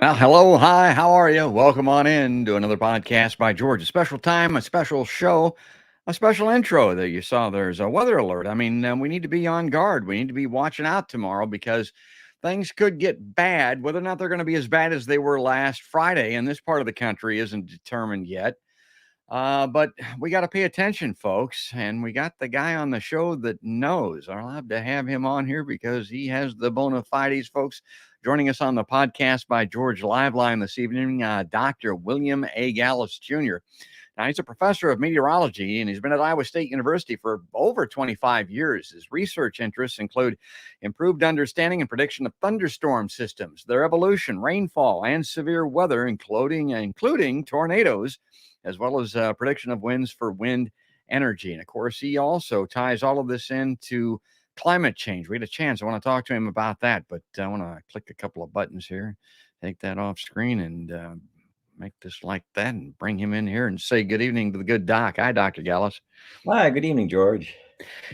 Well, hello, hi, how are you? Welcome on in to another podcast by George. A special time, a special show, a special intro that you saw. There's a weather alert. We need to be on guard. We need to be watching out tomorrow because things could get bad. Whether or not they're going to be as bad as they were last Friday in this part of the country isn't determined yet. But we got to pay attention, folks. And we got the guy on the show that knows. I'll have to have him on here because he has the bona fides, folks. Joining us on the podcast by George Liveline this evening, Dr. William A. Gallus Jr. Now, he's a professor of meteorology, and he's been at Iowa State University for over 25 years. His research interests include improved understanding and prediction of thunderstorm systems, their evolution, rainfall, and severe weather, including tornadoes, as well as prediction of winds for wind energy. And, of course, he also ties all of this into climate change. We had a chance. I want to talk to him about that, but I want to click a couple of buttons here, take that off screen, and make this like that and bring him in here and say good evening to the good doc. Hi, Dr. Gallus. Hi, good evening, George.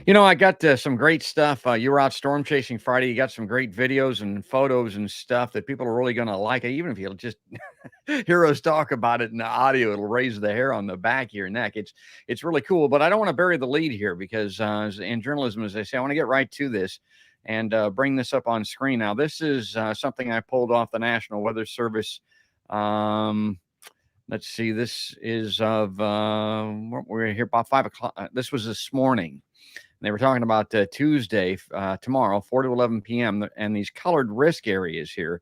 I got some great stuff. You were out storm chasing Friday. You got some great videos and photos and stuff that people are really going to like. Even if you'll just hear us talk about it in the audio, it'll raise the hair on the back of your neck. It's really cool, but I don't want to bury the lead here because in journalism, as they say, I want to get right to this and bring this up on screen. Now, this is something I pulled off the National Weather Service. Let's see. This is of we're here about 5 o'clock. This was this morning. They were talking about Tuesday, tomorrow, 4 to 11 p.m., and these colored risk areas here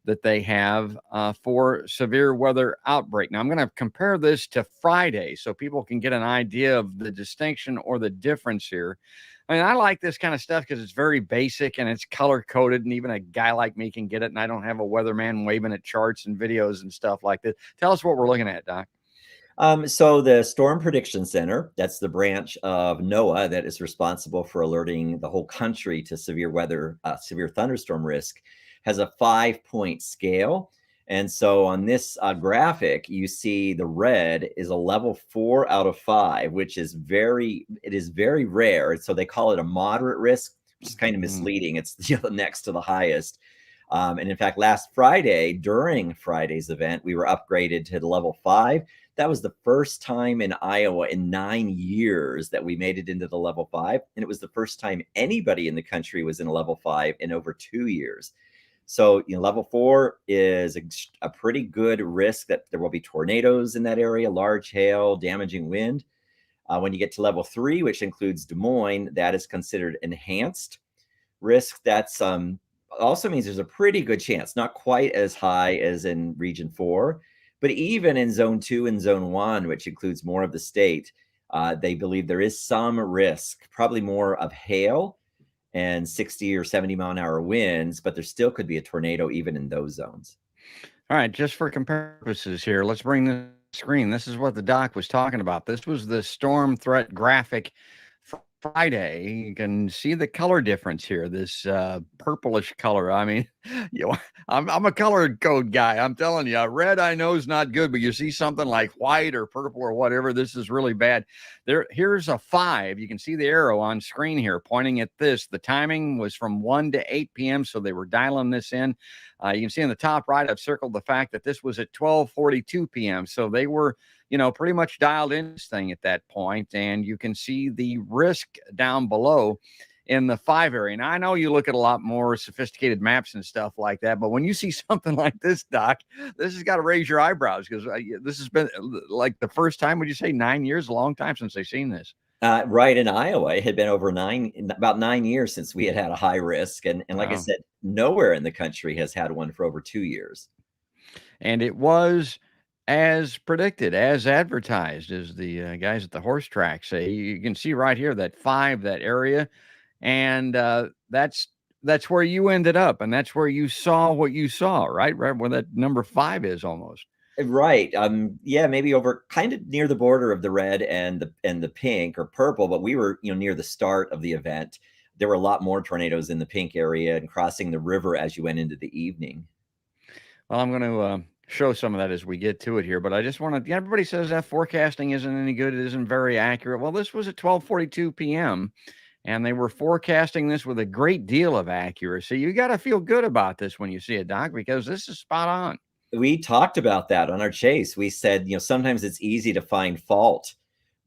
that they have for severe weather outbreak. Now, I'm going to compare this to Friday so people can get an idea of the distinction or the difference here. I mean, I like this kind of stuff because it's very basic and it's color-coded, and even a guy like me can get it, and I don't have a weatherman waving at charts and videos and stuff like this. Tell us what we're looking at, Doc. So the Storm Prediction Center, that's the branch of NOAA that is responsible for alerting the whole country to severe weather, severe thunderstorm risk, has a 5-point scale. And so on this graphic, you see the red is a level 4 out of 5, which is very rare. So they call it a moderate risk, which is kind of misleading. It's next to the highest. And in fact, last Friday, during Friday's event, we were upgraded to level 5. That was the first time in Iowa in 9 years that we made it into the level 5. And it was the first time anybody in the country was in a level 5 in over 2 years. So, level 4 is a pretty good risk that there will be tornadoes in that area, large hail, damaging wind. When you get to level 3, which includes Des Moines, that is considered enhanced risk. That's also means there's a pretty good chance, not quite as high as in region 4, but even in zone 2 and zone 1, which includes more of the state, they believe there is some risk, probably more of hail and 60 or 70 mile an hour winds, but there still could be a tornado even in those zones. All right, just for purposes here, let's bring the screen. This is what the doc was talking about. This was the storm threat graphic Friday. You can see the color difference here, this purplish color. I mean, I'm a color code guy. I'm telling you, red I know is not good, but you see something like white or purple or whatever, this is really bad. Here's a 5. You can see the arrow on screen here pointing at this. The timing was from 1 to 8 p.m., so they were dialing this in. You can see in the top right, I've circled the fact that this was at 12:42 p.m., so they were pretty much dialed in this thing at that point. And you can see the risk down below in the 5 area. Now, I know you look at a lot more sophisticated maps and stuff like that, but when you see something like this, Doc, this has got to raise your eyebrows because this has been like the first time, would you say 9 years, a long time since they've seen this. Right, in Iowa, it had been about 9 years since we had a high risk. And like I said, nowhere in the country has had one for over 2 years. And it was as predicted, as advertised, as the guys at the horse track say. You can see right here that 5, that area, and that's where you ended up, and that's where you saw what you saw, right where that number 5 is almost. Right. Yeah, maybe over kind of near the border of the red and the pink or purple, but we were near the start of the event. There were a lot more tornadoes in the pink area and crossing the river as you went into the evening. Well, I'm going to show some of that as we get to it here, but I just want to, everybody says that forecasting isn't any good. It isn't very accurate. Well, this was at 12:42 p.m. and they were forecasting this with a great deal of accuracy. You got to feel good about this when you see it, Doc, because this is spot on. we talked about that on our chase. We said, sometimes it's easy to find fault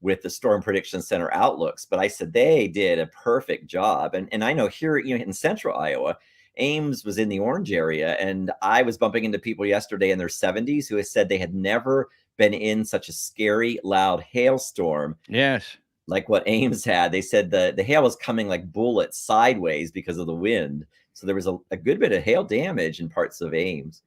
with the Storm Prediction Center outlooks, but I said they did a perfect job. And I know here, in central Iowa, Ames was in the orange area, and I was bumping into people yesterday in their 70s who had said they had never been in such a scary, loud hailstorm Yes. like what Ames had. They said the hail was coming like bullets sideways because of the wind. So there was a good bit of hail damage in parts of Ames.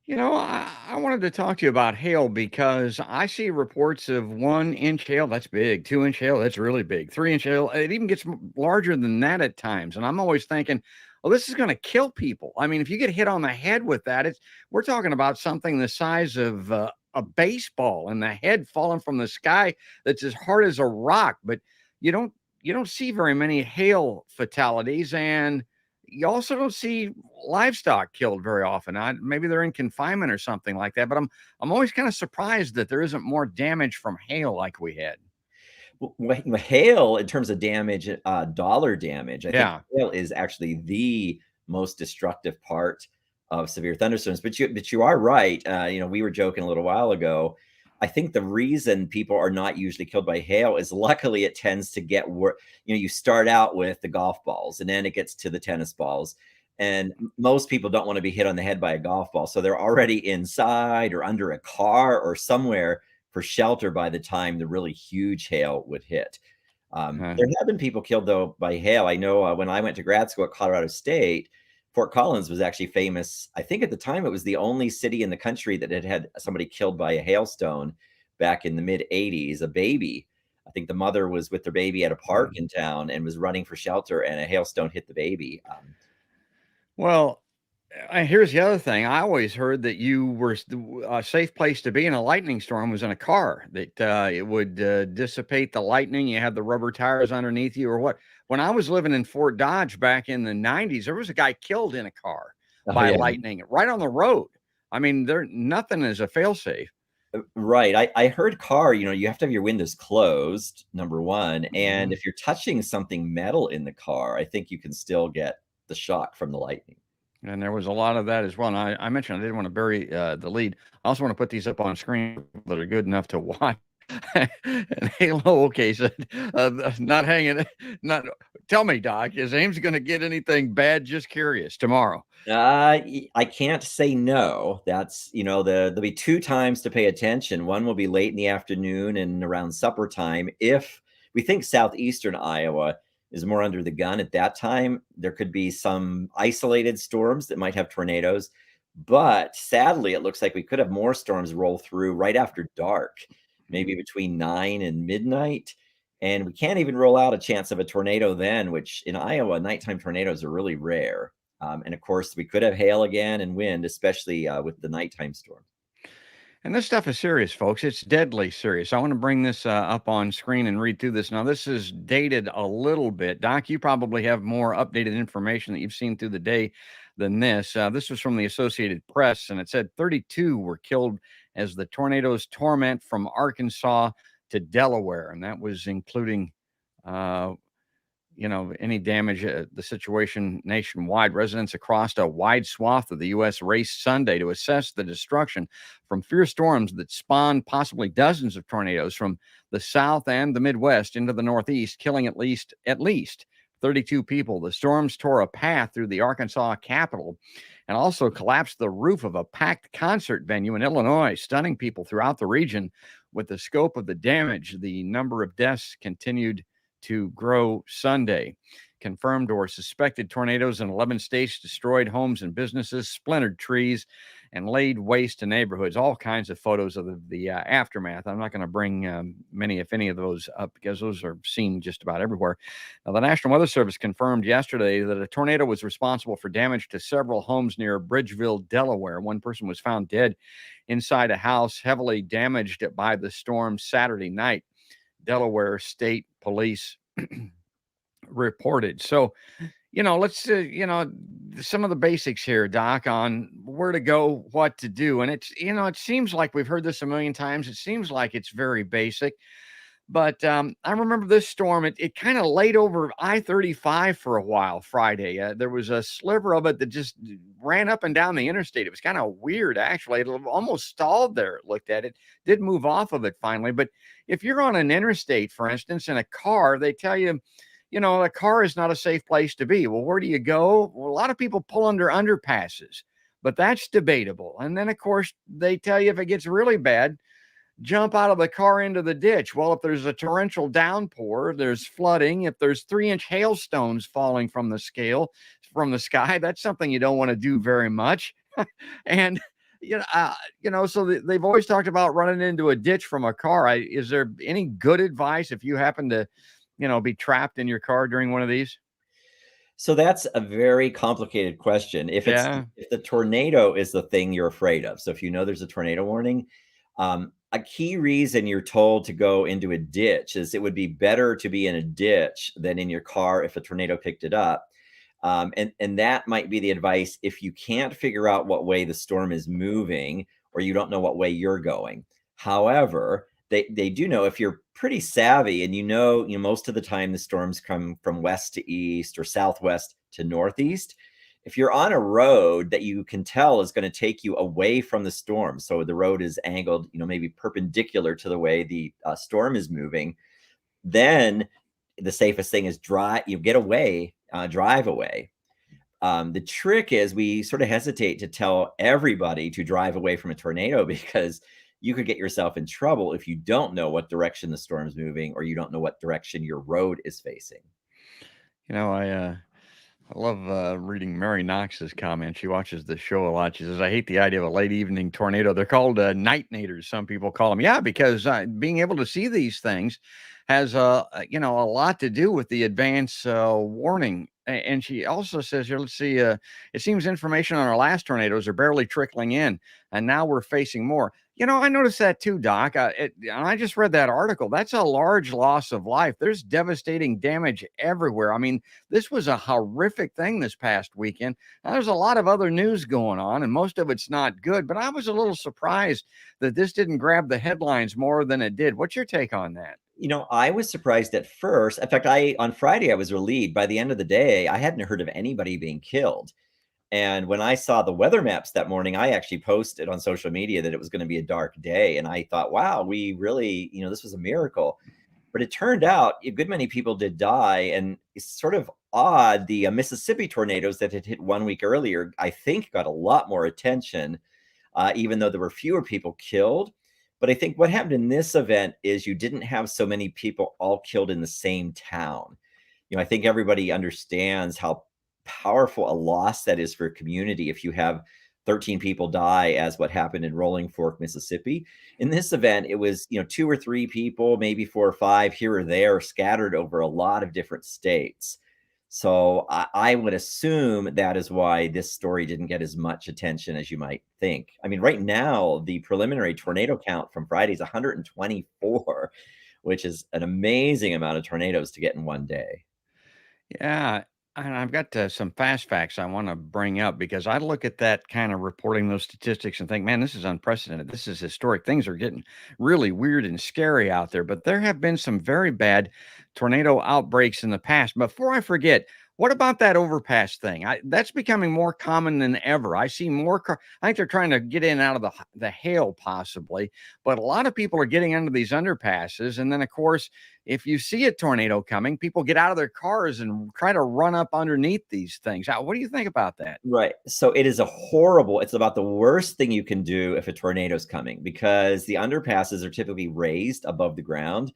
I wanted to talk to you about hail because I see reports of 1 inch hail. That's big. 2 inch hail. That's really big. 3 inch hail. It even gets larger than that at times. And I'm always thinking, well, this is going to kill people. I mean, if you get hit on the head with that, we're talking about something the size of a baseball and the head falling from the sky that's as hard as a rock. But you don't you don't see very many hail fatalities, and you also don't see livestock killed very often. Maybe they're in confinement or something like that. But I'm always kind of surprised that there isn't more damage from hail like we had. Hail, in terms of damage, dollar damage, I think Yeah. hail is actually the most destructive part of severe thunderstorms. But you are right. We were joking a little while ago. I think the reason people are not usually killed by hail is luckily it tends to get worse. You start out with the golf balls, and then it gets to the tennis balls. And most people don't want to be hit on the head by a golf ball. So they're already inside or under a car or somewhere for shelter by the time the really huge hail would hit. Uh, There have been people killed, though, by hail. I know when I went to grad school at Colorado State, Fort Collins was actually famous. I think at the time it was the only city in the country that had had somebody killed by a hailstone back in the mid 80s, a baby. I think the mother was with their baby at a park in town and was running for shelter, and a hailstone hit the baby. well, here's the other thing. I always heard that a safe place to be in a lightning storm was in a car, that it would dissipate the lightning. You had the rubber tires underneath you or what. When I was living in Fort Dodge back in the 90s, there was a guy killed in a car Oh, by yeah. lightning right on the road. I mean, nothing is a failsafe. Right. I heard car, you have to have your windows closed, number one. And if you're touching something metal in the car, I think you can still get the shock from the lightning. And there was a lot of that as well. And I mentioned I didn't want to bury the lead. I also want to put these up on screen that are good enough to watch. And Halo, okay, so not hanging. Not tell me, Doc, is Ames going to get anything bad? Just curious. Tomorrow. I can't say no. That's, there'll be two times to pay attention. One will be late in the afternoon and around supper time. If we think southeastern Iowa is more under the gun at that time, there could be some isolated storms that might have tornadoes. But sadly, it looks like we could have more storms roll through right after dark, maybe between 9 and midnight. And we can't even roll out a chance of a tornado then, which in Iowa, nighttime tornadoes are really rare. And of course, we could have hail again and wind, especially with the nighttime storm. And this stuff is serious, folks. It's deadly serious. I want to bring this up on screen and read through this. Now, this is dated a little bit. Doc, you probably have more updated information that you've seen through the day than this. This was from the Associated Press, and it said 32 were killed as the tornadoes torment from Arkansas to Delaware. And that was including uh, any damage, the situation nationwide. Residents across a wide swath of the U.S. raced Sunday to assess the destruction from fierce storms that spawned possibly dozens of tornadoes from the South and the Midwest into the Northeast, killing at least 32 people. The storms tore a path through the Arkansas capital and also collapsed the roof of a packed concert venue in Illinois, stunning people throughout the region. With the scope of the damage, the number of deaths continued to grow Sunday. Confirmed or suspected tornadoes in 11 states destroyed homes and businesses, splintered trees, and laid waste to neighborhoods. All kinds of photos of the aftermath. I'm not going to bring many, if any, of those up because those are seen just about everywhere. Now, the National Weather Service confirmed yesterday that a tornado was responsible for damage to several homes near Bridgeville, Delaware. One person was found dead inside a house heavily damaged by the storm Saturday night. Delaware State Police reported. So, let's, some of the basics here, Doc, on where to go, what to do. And it seems like we've heard this a million times. It seems like it's very basic, But I remember this storm. It kind of laid over I-35 for a while Friday. There was a sliver of it that just ran up and down the interstate. It was kind of weird, actually. It almost stalled there. Looked at it, did move off of it finally. But if you're on an interstate, for instance, in a car, they tell you, a car is not a safe place to be. Well, where do you go? Well, a lot of people pull under underpasses, but that's debatable. And then, of course, they tell you if it gets really bad, jump out of the car into the ditch. Well, if there's a torrential downpour, there's flooding. If there's 3-inch hailstones falling from the sky, that's something you don't want to do very much. And so they've always talked about running into a ditch from a car. Is there any good advice if you happen to, be trapped in your car during one of these? So that's a very complicated question. Yeah. If the tornado is the thing you're afraid of, so if you know there's a tornado warning, a key reason you're told to go into a ditch is it would be better to be in a ditch than in your car if a tornado picked it up. And that might be the advice if you can't figure out what way the storm is moving or you don't know what way you're going. However, they do know if you're pretty savvy and most of the time the storms come from west to east or southwest to northeast. If you're on a road that you can tell is going to take you away from the storm, so the road is angled, maybe perpendicular to the way the storm is moving, then the safest thing is drive away. The trick is we sort of hesitate to tell everybody to drive away from a tornado because you could get yourself in trouble if you don't know what direction the storm's moving or you don't know what direction your road is facing. I love reading Mary Knox's comment. She watches the show a lot. She says, I hate the idea of a late evening tornado. They're called night naders. Some people call them. Yeah, because being able to see these things has, a lot to do with the advance warning. And she also says here, let's see, it seems information on our last tornadoes are barely trickling in, and now we're facing more. I noticed that too, Doc. And I just read that article. That's a large loss of life. There's devastating damage everywhere. I mean, this was a horrific thing this past weekend. Now, there's a lot of other news going on, and most of it's not good, but I was a little surprised that this didn't grab the headlines more than it did. What's your take on that? I was surprised at first. In fact, on Friday, I was relieved. By the end of the day, I hadn't heard of anybody being killed. And when I saw the weather maps that morning, I actually posted on social media that it was going to be a dark day. And I thought, wow, we really, this was a miracle. But it turned out a good many people did die. And it's sort of odd. The Mississippi tornadoes that had hit 1 week earlier, I think, got a lot more attention, even though there were fewer people killed. But I think what happened in this event is you didn't have so many people all killed in the same town. I think everybody understands how powerful a loss that is for a community if you have 13 people die, as what happened in Rolling Fork, Mississippi. In this event, it was 2 or 3 people, maybe 4 or 5 here or there, scattered over a lot of different states. So I would assume that is why this story didn't get as much attention as you might think. I mean, right now, the preliminary tornado count from Friday is 124, which is an amazing amount of tornadoes to get in one day. Yeah, and I've got some fast facts I want to bring up because I look at that kind of reporting those statistics and think, man, this is unprecedented. This is historic. Things are getting really weird and scary out there. But there have been some very bad tornado outbreaks in the past. Before I forget, what about that overpass thing? That's becoming more common than ever. I see more I think they're trying to get in and out of the hail, possibly, but a lot of people are getting under these underpasses. And then, of course, if you see a tornado coming, people get out of their cars and try to run up underneath these things. What do you think about that? Right. So it's about the worst thing you can do if a tornado is coming, because the underpasses are typically raised above the ground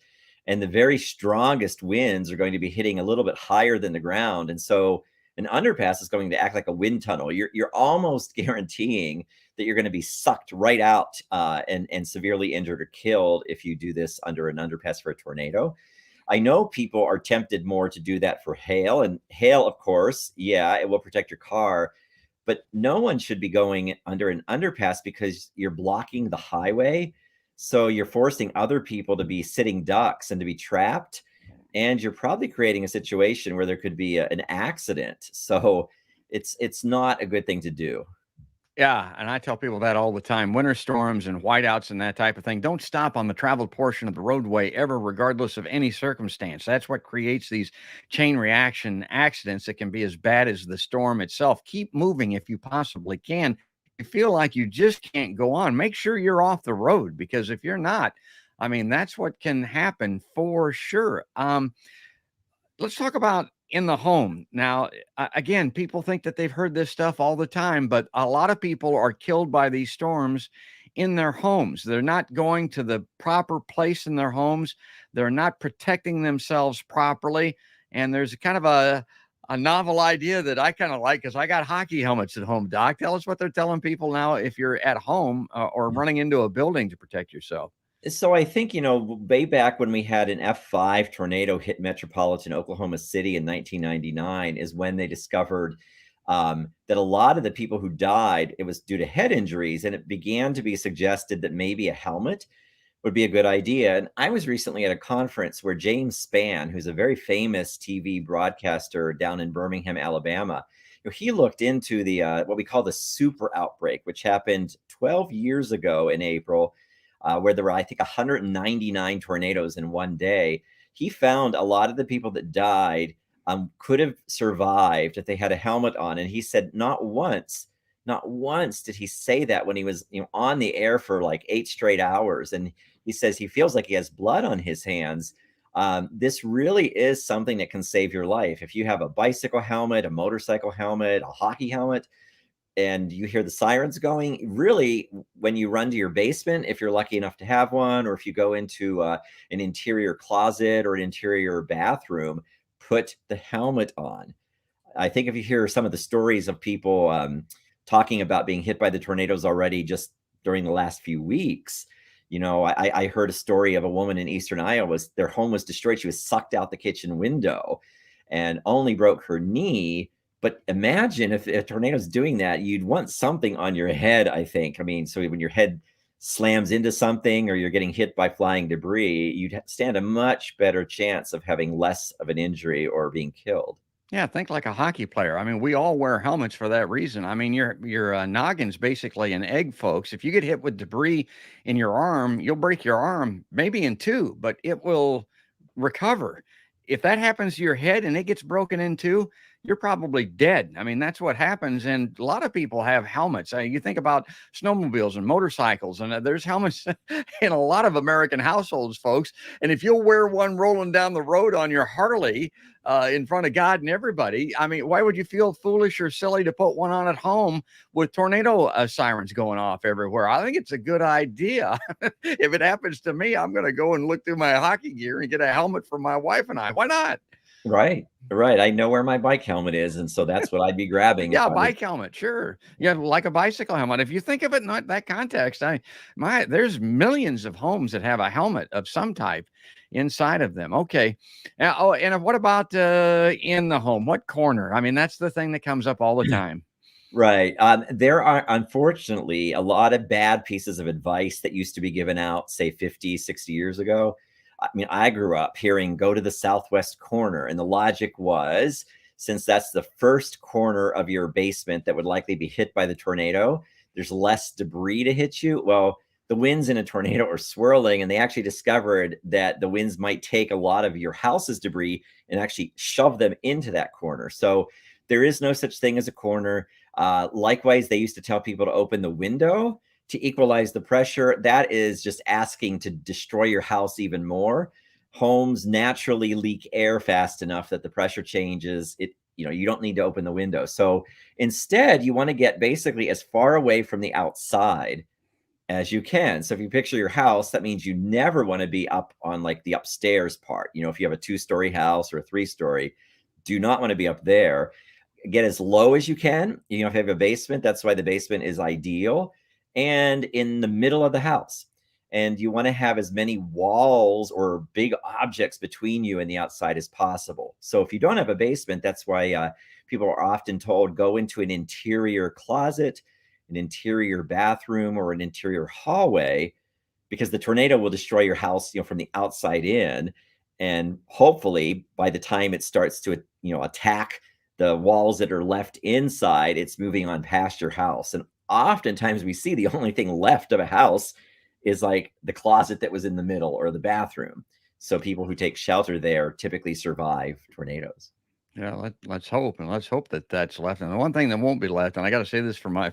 and the very strongest winds are going to be hitting a little bit higher than the ground. And so an underpass is going to act like a wind tunnel. You're almost guaranteeing that you're going to be sucked right out and severely injured or killed if you do this under an underpass for a tornado. I know people are tempted more to do that for hail, and hail, of course, yeah, it will protect your car, but no one should be going under an underpass because you're blocking the highway. So you're forcing other people to be sitting ducks and to be trapped. And you're probably creating a situation where there could be an accident. So it's not a good thing to do. Yeah, and I tell people that all the time. Winter storms and whiteouts and that type of thing don't stop on the traveled portion of the roadway ever, regardless of any circumstance. That's what creates these chain reaction accidents that can be as bad as the storm itself. Keep moving if you possibly can. You feel like you just can't go on. Make sure you're off the road, because if you're not, I mean, that's what can happen for sure. Let's talk about in the home. Now, again, people think that they've heard this stuff all the time, but a lot of people are killed by these storms in their homes. They're not going to the proper place in their homes. They're not protecting themselves properly. And there's kind of a novel idea that I kind of like, because I got hockey helmets at home. Doc, tell us what they're telling people now if you're at home or running into a building to protect yourself. So I think, way back when we had an F5 tornado hit metropolitan Oklahoma City in 1999 is when they discovered that a lot of the people who died, it was due to head injuries, and it began to be suggested that maybe a helmet would be a good idea. And I was recently at a conference where James Spann, who's a very famous TV broadcaster down in Birmingham, Alabama, he looked into the what we call the super outbreak, which happened 12 years ago in April, where there were, I think, 199 tornadoes in one day. He found a lot of the people that died could have survived if they had a helmet on. And he said not once did he say that when he was on the air for like 8 straight hours. And he says he feels like he has blood on his hands. This really is something that can save your life. If you have a bicycle helmet, a motorcycle helmet, a hockey helmet, and you hear the sirens going, really, when you run to your basement, if you're lucky enough to have one, or if you go into an interior closet or an interior bathroom, put the helmet on. I think if you hear some of the stories of people talking about being hit by the tornadoes already just during the last few weeks, I heard a story of a woman in Eastern Iowa. Their home was destroyed. She was sucked out the kitchen window and only broke her knee. But imagine if a tornado's doing that, you'd want something on your head, I think. I mean, so when your head slams into something or you're getting hit by flying debris, you'd stand a much better chance of having less of an injury or being killed. Yeah, think like a hockey player. I mean, we all wear helmets for that reason. I mean, your noggin's basically an egg, folks. If you get hit with debris in your arm, you'll break your arm maybe in two, but it will recover. If that happens to your head and it gets broken in two, you're probably dead. I mean, that's what happens. And a lot of people have helmets. You think about snowmobiles and motorcycles, and there's helmets in a lot of American households, folks. And if you'll wear one rolling down the road on your Harley, in front of God and everybody, I mean, why would you feel foolish or silly to put one on at home with tornado sirens going off everywhere? I think it's a good idea. If it happens to me, I'm going to go and look through my hockey gear and get a helmet for my wife and I. Why not? Right. I know where my bike helmet is, and so that's what I'd be grabbing. Yeah, bike helmet, sure. Yeah, like a bicycle helmet. If you think of it in that context, there's millions of homes that have a helmet of some type inside of them. Okay. And what about in the home? What corner? I mean, that's the thing that comes up all the time. Right. There are, unfortunately, a lot of bad pieces of advice that used to be given out, say 50, 60 years ago. I mean, I grew up hearing go to the southwest corner, and the logic was, since that's the first corner of your basement that would likely be hit by the tornado, there's less debris to hit you. Well, the winds in a tornado are swirling, and they actually discovered that the winds might take a lot of your house's debris and actually shove them into that corner. So there is no such thing as a corner. Likewise, they used to tell people to open the window to equalize the pressure. That is just asking to destroy your house even more. Homes naturally leak air fast enough that the pressure changes. You don't need to open the window. So instead, you want to get basically as far away from the outside as you can. So if you picture your house, that means you never want to be up on like the upstairs part. If you have a 2-story house or a 3-story, do not want to be up there. Get as low as you can. If you have a basement, that's why the basement is ideal. And in the middle of the house. And you want to have as many walls or big objects between you and the outside as possible. So if you don't have a basement, that's why people are often told go into an interior closet, an interior bathroom, or an interior hallway, because the tornado will destroy your house, from the outside in. And hopefully by the time it starts to, attack the walls that are left inside, it's moving on past your house. And oftentimes we see the only thing left of a house is like the closet that was in the middle or the bathroom. So people who take shelter there typically survive tornadoes. Yeah, let's hope, and let's hope that that's left. And the one thing that won't be left, and I got to say this for my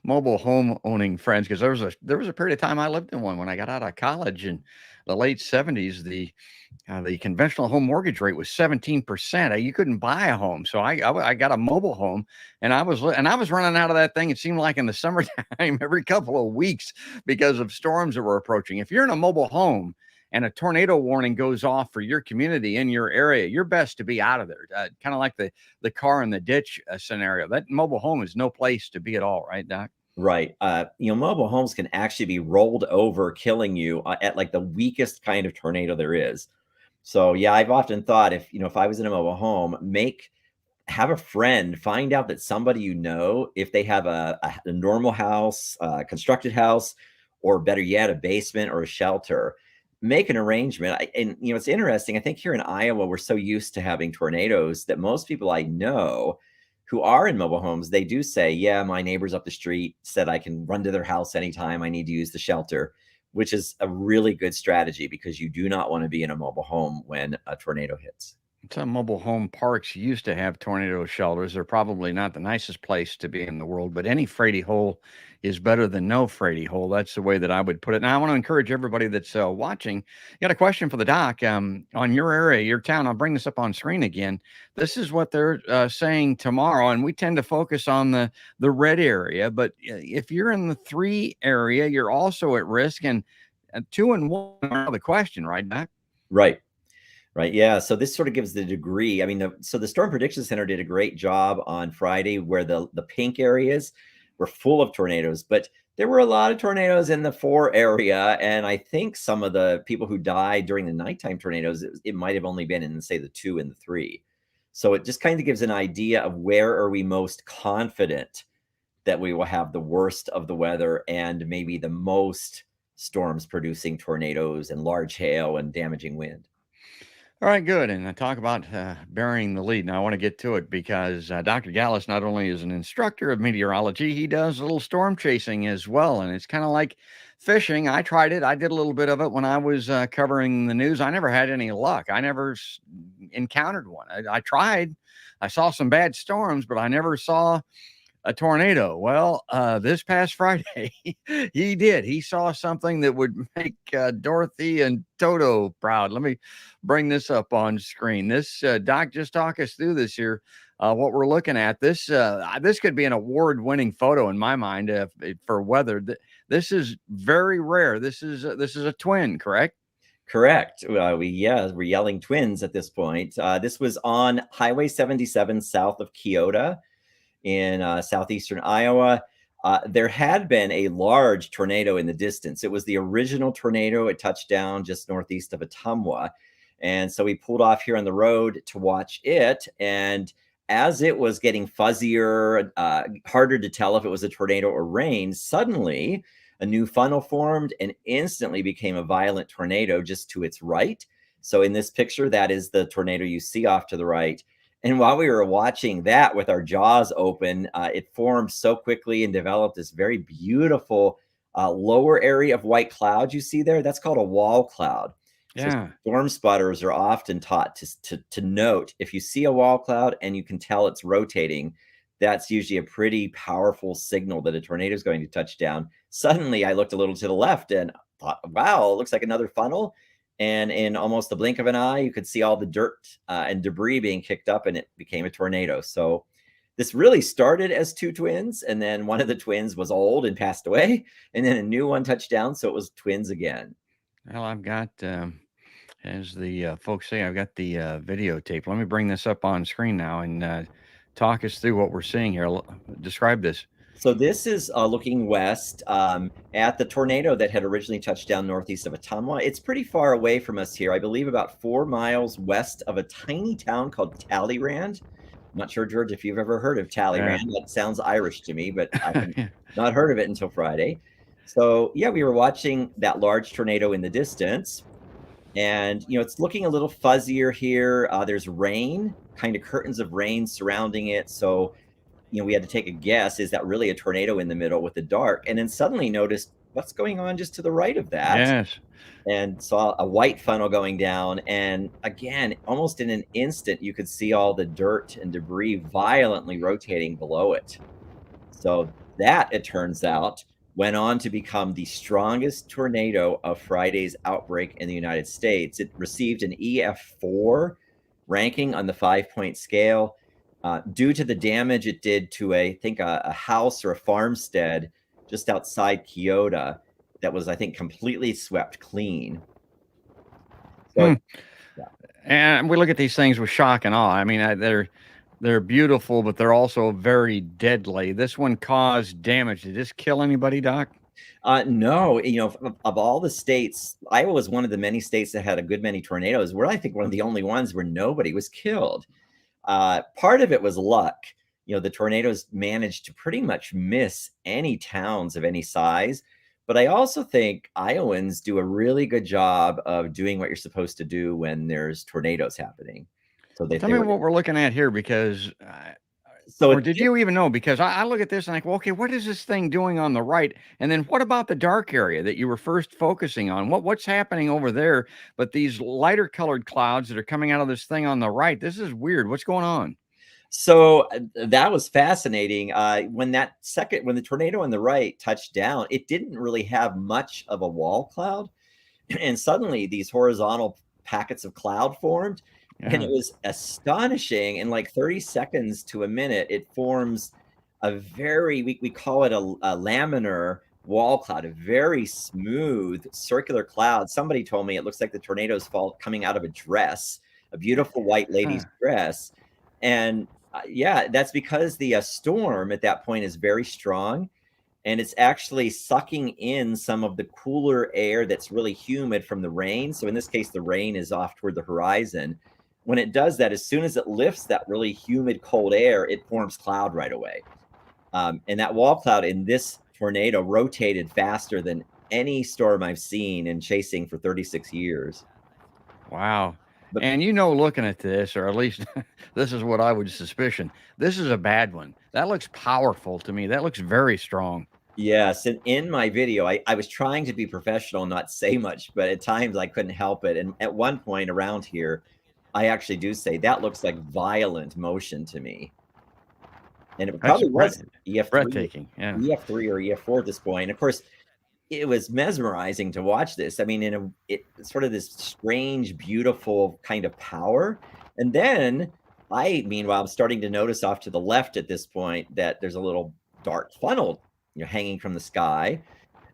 mobile home owning friends, because there was a period of time I lived in one when I got out of college in the late '70s. The conventional home mortgage rate was 17%. You couldn't buy a home, so I got a mobile home, and I was running out of that thing. It seemed like in the summertime every couple of weeks because of storms that were approaching. If you're in a mobile home and a tornado warning goes off for your community in your area, you're best to be out of there. Kind of like the car in the ditch scenario. That mobile home is no place to be at all, right, Doc? Right. Mobile homes can actually be rolled over, killing you at like the weakest kind of tornado there is. So yeah, I've often thought if I was in a mobile home, have a friend find out that somebody if they have a normal house, constructed house, or better yet, a basement or a shelter, make an arrangement. And it's interesting. I think here in Iowa, we're so used to having tornadoes that most people I know who are in mobile homes, they do say, yeah, my neighbors up the street said I can run to their house anytime I need to use the shelter, which is a really good strategy because you do not want to be in a mobile home when a tornado hits. Some mobile home parks used to have tornado shelters. They're probably not the nicest place to be in the world, but any Frady hole is better than no Frady hole. That's the way that I would put it. Now, I want to encourage everybody that's watching. Got a question for the doc on your area, your town. I'll bring this up on screen again. This is what they're saying tomorrow, and we tend to focus on the red area. But if you're in the 3 area, you're also at risk. And 2 and 1 are the question, right, Doc? Right. Right. Yeah. So this sort of gives the degree. I mean, so the Storm Prediction Center did a great job on Friday where the pink areas were full of tornadoes, but there were a lot of tornadoes in the 4 area. And I think some of the people who died during the nighttime tornadoes, it might have only been in, say, the 2 and the 3. So it just kind of gives an idea of where are we most confident that we will have the worst of the weather and maybe the most storms producing tornadoes and large hail and damaging wind. All right, good. And I talk about burying the lead. Now, I want to get to it because Dr. Gallus not only is an instructor of meteorology, he does a little storm chasing as well. And it's kind of like fishing. I tried it. I did a little bit of it when I was covering the news. I never had any luck. I never encountered one. I tried. I saw some bad storms, but I never saw a tornado. Well, this past Friday, he did. He saw something that would make Dorothy and Toto proud. Let me bring this up on screen. This Doc, just talk us through this here. What we're looking at. This could be an award-winning photo in my mind for weather. This is very rare. This is a twin, correct? Correct. We're yelling twins at this point. This was on Highway 77 south of Kyoto in southeastern Iowa. There had been a large tornado in the distance. It was the original tornado. It touched down just northeast of Ottumwa. And so we pulled off here on the road to watch it. And as it was getting fuzzier, harder to tell if it was a tornado or rain, suddenly a new funnel formed and instantly became a violent tornado just to its right. So in this picture, that is the tornado you see off to the right. And while we were watching that with our jaws open, it formed so quickly and developed this very beautiful lower area of white cloud you see there. That's called a wall cloud. Yeah. So storm spotters are often taught to note if you see a wall cloud and you can tell it's rotating, that's usually a pretty powerful signal that a tornado is going to touch down. Suddenly, I looked a little to the left and thought, wow, it looks like another funnel. And in almost the blink of an eye, you could see all the dirt and debris being kicked up, and it became a tornado. So this really started as 2 twins, and then one of the twins was old and passed away, and then a new one touched down, so it was twins again. Well, I've got, as the folks say, I've got the videotape. Let me bring this up on screen now and talk us through what we're seeing here. Describe this. So this is looking west at the tornado that had originally touched down northeast of Ottumwa. It's pretty far away from us here. I believe about 4 miles west of a tiny town called Talleyrand. I'm not sure, George, if you've ever heard of Talleyrand. That sounds Irish to me, but I had not heard of it until Friday. So yeah, we were watching that large tornado in the distance. And, it's looking a little fuzzier here. There's rain, kind of curtains of rain surrounding it. So we had to take a guess, is that really a tornado in the middle with the dark? And then suddenly noticed what's going on just to the right of that, Yes. and saw a white funnel going down. And again, almost in an instant, you could see all the dirt and debris violently rotating below it. So that, it turns out, went on to become the strongest tornado of Friday's outbreak in the United States. It received an EF4 ranking on the 5-point scale due to the damage it did to I think a house or a farmstead just outside Kyoto that was, I think, completely swept clean. So, yeah. And we look at these things with shock and awe. I mean, they're beautiful, but they're also very deadly. This one caused damage. Did this kill anybody, Doc? No, of all the states, Iowa was one of the many states that had a good many tornadoes. We're, I think, one of the only ones where nobody was killed. Part of it was luck. The tornadoes managed to pretty much miss any towns of any size. But I also think Iowans do a really good job of doing what you're supposed to do when there's tornadoes happening. So Tell me what we're looking at here, because So or did you even know? Because I look at this and I go, okay, what is this thing doing on the right? And then what about the dark area that you were first focusing on? What's happening over there? But these lighter colored clouds that are coming out of this thing on the right, this is weird. What's going on? So that was fascinating. When the tornado on the right touched down, it didn't really have much of a wall cloud. And suddenly these horizontal packets of cloud formed. And Yeah. it was astonishing. In like 30 seconds to a minute, it forms a very, we call it a laminar wall cloud, a very smooth circular cloud. Somebody told me it looks like the tornadoes fall coming out of a dress, a beautiful white lady's dress. And yeah, that's because the storm at that point is very strong, and it's actually sucking in some of the cooler air that's really humid from the rain. So in this case, the rain is off toward the horizon. When it does that, as soon as it lifts that really humid, cold air, it forms cloud right away. And that wall cloud in this tornado rotated faster than any storm I've seen and chasing for 36 years. Wow. But And looking at this, or at least this is what I would suspicion. This is a bad one. That looks powerful to me. That looks very strong. yes, and in my video, I was trying to be professional and not say much, but at times I couldn't help it. And at one point around here, I actually do say that looks like violent motion to me. And it That's probably was breathtaking. Yeah. EF3 or EF4 at this point. And of course, it was mesmerizing to watch this. I mean, it's sort of this strange, beautiful kind of power. And then meanwhile, I'm starting to notice off to the left at this point that there's a little dark funnel, hanging from the sky.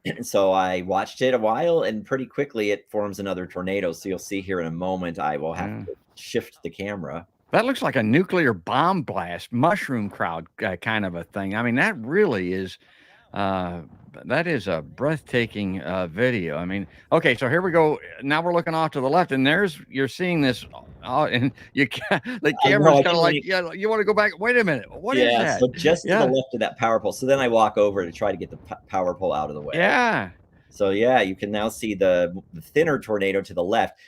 And so I watched it a while, and pretty quickly it forms another tornado. So you'll see here in a moment, I will have to shift the camera. That looks like a nuclear bomb blast, mushroom cloud kind of a thing. I mean, that really is. That is a breathtaking video. I mean, okay, so here we go. Now we're looking off to the left, and you're seeing this, and the camera's kind of like, yeah, you want to go back? Wait a minute, what is that? So just to the left of that power pole. So then I walk over to try to get the power pole out of the way. Yeah. So yeah, you can now see the thinner tornado to the left.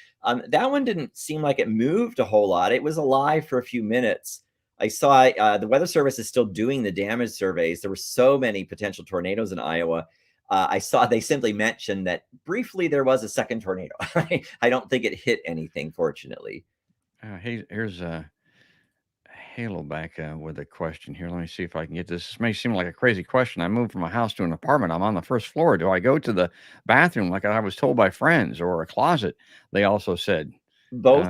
That one didn't seem like it moved a whole lot. It was alive for a few minutes. I saw the Weather Service is still doing the damage surveys. There were so many potential tornadoes in Iowa. I saw they simply mentioned that briefly there was a second tornado. I don't think it hit anything, fortunately. Here's Halo back with a question here. Let me see if I can get this. This may seem like a crazy question. I moved from a house to an apartment. I'm on the first floor. Do I go to the bathroom like I was told by friends, or a closet? They also said both.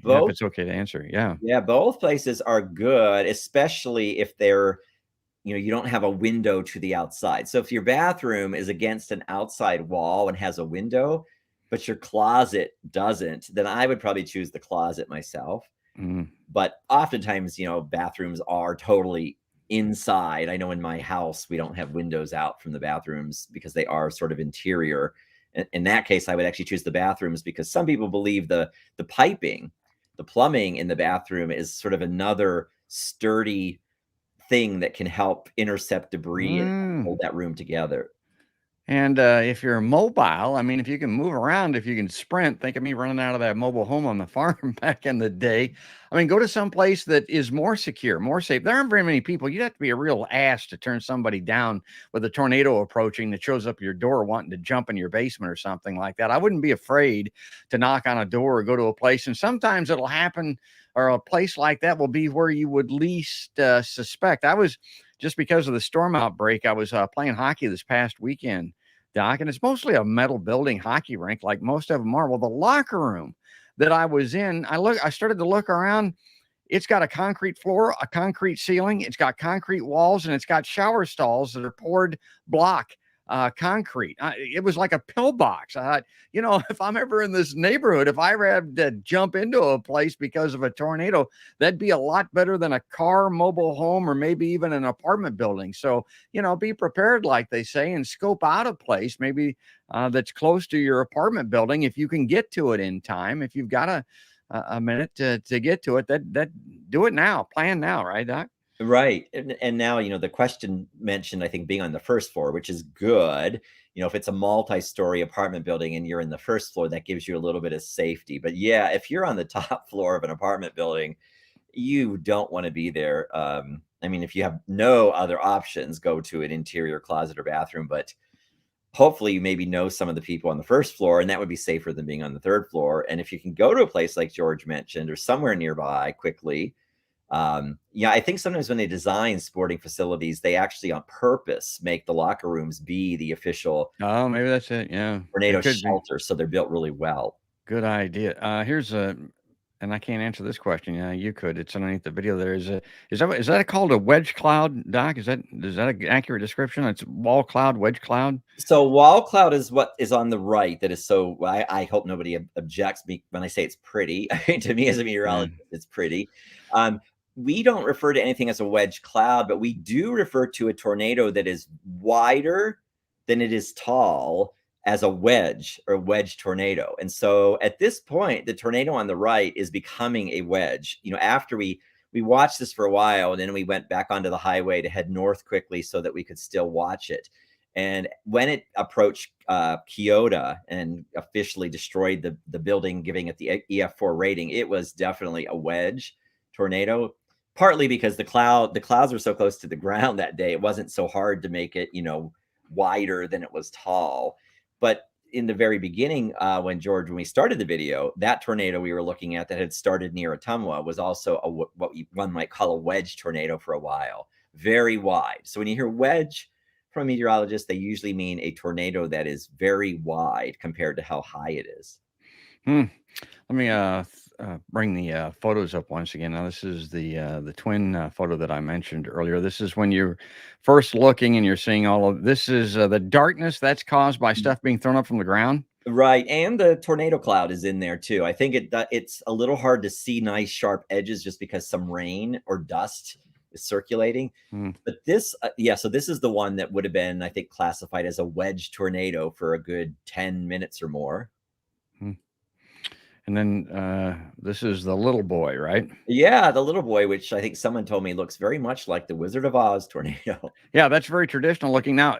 If it's okay to answer. Yeah, both places are good, especially if they're, you don't have a window to the outside. So if your bathroom is against an outside wall and has a window, but your closet doesn't, then I would probably choose the closet myself. But oftentimes, bathrooms are totally inside. I know in my house, we don't have windows out from the bathrooms because they are sort of interior. In that case, I would actually choose the bathrooms, because some people believe the piping, the plumbing in the bathroom is sort of another sturdy thing that can help intercept debris and hold that room together. And if you're mobile, I mean, if you can move around, if you can sprint, think of me running out of that mobile home on the farm back in the day. I mean, go to some place that is more secure, more safe. There aren't very many people. You'd have to be a real ass to turn somebody down with a tornado approaching that shows up your door wanting to jump in your basement or something like that. I wouldn't be afraid to knock on a door or go to a place. And sometimes it'll happen, or a place like that will be where you would least suspect. I was just because of the storm outbreak, I was playing hockey this past weekend, Doc, and it's mostly a metal building hockey rink, like most of them are. Well, the locker room that I was in, I started to look around. It's got a concrete floor, a concrete ceiling, it's got concrete walls, and it's got shower stalls that are poured block concrete. It was like a pillbox. I thought, if I'm ever in this neighborhood, if I ever had to jump into a place because of a tornado, that'd be a lot better than a car, mobile home, or maybe even an apartment building. So, be prepared, like they say, and scope out a place maybe that's close to your apartment building if you can get to it in time. If you've got a minute to get to it, that do it now, plan now, right, Doc? Right. And now, the question mentioned, I think, being on the first floor, which is good. If it's a multi-story apartment building and you're in the first floor, that gives you a little bit of safety. But yeah, if you're on the top floor of an apartment building, you don't want to be there. I mean, if you have no other options, go to an interior closet or bathroom. But hopefully you maybe know some of the people on the first floor, and that would be safer than being on the third floor. And if you can go to a place like George mentioned or somewhere nearby quickly, yeah, I think sometimes when they design sporting facilities, they actually on purpose make the locker rooms be the official Oh, maybe that's it. Yeah, tornado it could be. shelter, so they're built really well. Good idea. Here's a, and I can't answer this question. Yeah, you could. It's underneath the video. There is that called a wedge cloud, Doc? Is that an accurate description? It's wall cloud, wedge cloud. So wall cloud is what is on the right. That is so. I hope nobody objects me when I say it's pretty. I mean, to me as a Yeah. meteorologist, it's pretty. Um, we don't refer to anything as a wedge cloud, but we do refer to a tornado that is wider than it is tall as a wedge or wedge tornado. And so at this point, the tornado on the right is becoming a wedge. After we watched this for a while, and then we went back onto the highway to head north quickly so that we could still watch it. And when it approached Kyoto and officially destroyed the building, giving it the EF4 rating, it was definitely a wedge tornado. Partly because the clouds were so close to the ground that day, it wasn't so hard to make it, wider than it was tall. But in the very beginning, when we started the video, that tornado we were looking at that had started near Ottumwa was also what one might call a wedge tornado for a while, very wide. So when you hear wedge from a meteorologist, they usually mean a tornado that is very wide compared to how high it is. Hmm. Let me bring the photos up once again. Now, this is the twin photo that I mentioned earlier. This is when you're first looking and you're seeing all of this is the darkness that's caused by stuff being thrown up from the ground. Right, and the tornado cloud is in there too. I think it's a little hard to see nice sharp edges just because some rain or dust is circulating. Hmm. But this, so this is the one that would have been, I think, classified as a wedge tornado for a good 10 minutes or more. Hmm. And then this is the little boy, right? Yeah, the little boy, which I think someone told me looks very much like the Wizard of Oz tornado. Yeah, that's very traditional looking. Now,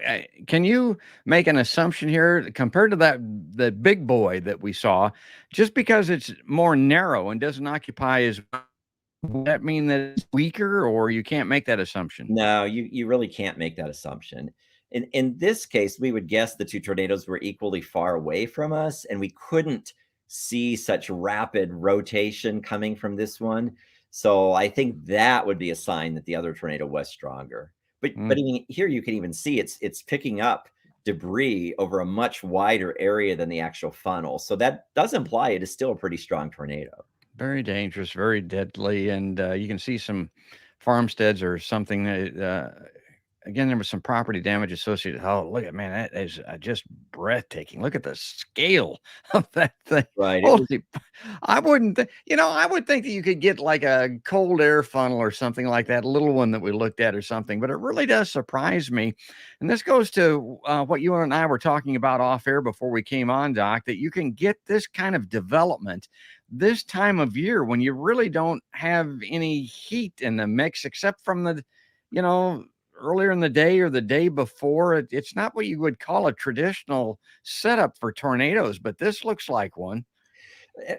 can you make an assumption here compared to the big boy that we saw, just because it's more narrow and doesn't occupy as would that mean that it's weaker, or you can't make that assumption? No, you really can't make that assumption. In this case, we would guess the two tornadoes were equally far away from us, and we couldn't see such rapid rotation coming from this one. So I think that would be a sign that the other tornado was stronger. But Mm, I mean, here you can even see it's picking up debris over a much wider area than the actual funnel. So that does imply it is still a pretty strong tornado. very dangerous, very deadly, and you can see some farmsteads or something that again, there was some property damage associated. Oh, look at, man, that is just breathtaking. Look at the scale of that thing. Right. It was Holy, I wouldn't, I would think that you could get like a cold air funnel or something like that little one that we looked at or something, but it really does surprise me. And this goes to what you and I were talking about off air before we came on, Doc, that you can get this kind of development this time of year when you really don't have any heat in the mix, except from the, you know, earlier in the day or the day before. It's not what you would call a traditional setup for tornadoes, but this looks like one.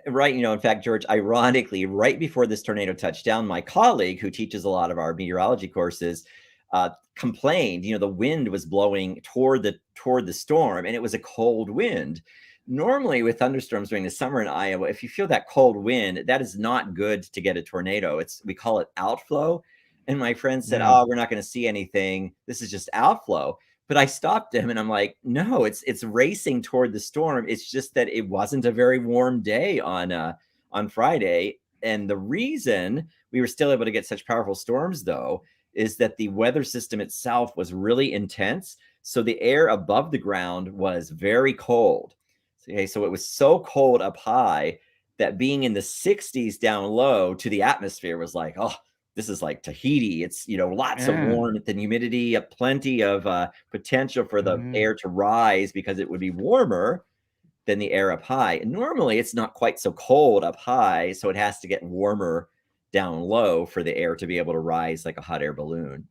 Right. In fact, George, ironically, right before this tornado touched down, my colleague who teaches a lot of our meteorology courses complained, the wind was blowing toward the storm, and it was a cold wind. Normally with thunderstorms during the summer in Iowa, if you feel that cold wind, that is not good to get a tornado. We call it outflow. And my friend said, Yeah. "Oh, we're not going to see anything. This is just outflow." But I stopped him and I'm like, no, it's racing toward the storm. It's just that it wasn't a very warm day on Friday. And the reason we were still able to get such powerful storms, though, is that the weather system itself was really intense. So the air above the ground was very cold. Okay, so it was so cold up high that being in the 60s down low to the atmosphere was like, oh, this is like Tahiti. It's, lots of Yeah. warmth and humidity, plenty of potential for the Yeah. air to rise because it would be warmer than the air up high. And normally it's not quite so cold up high, so it has to get warmer down low for the air to be able to rise like a hot air balloon.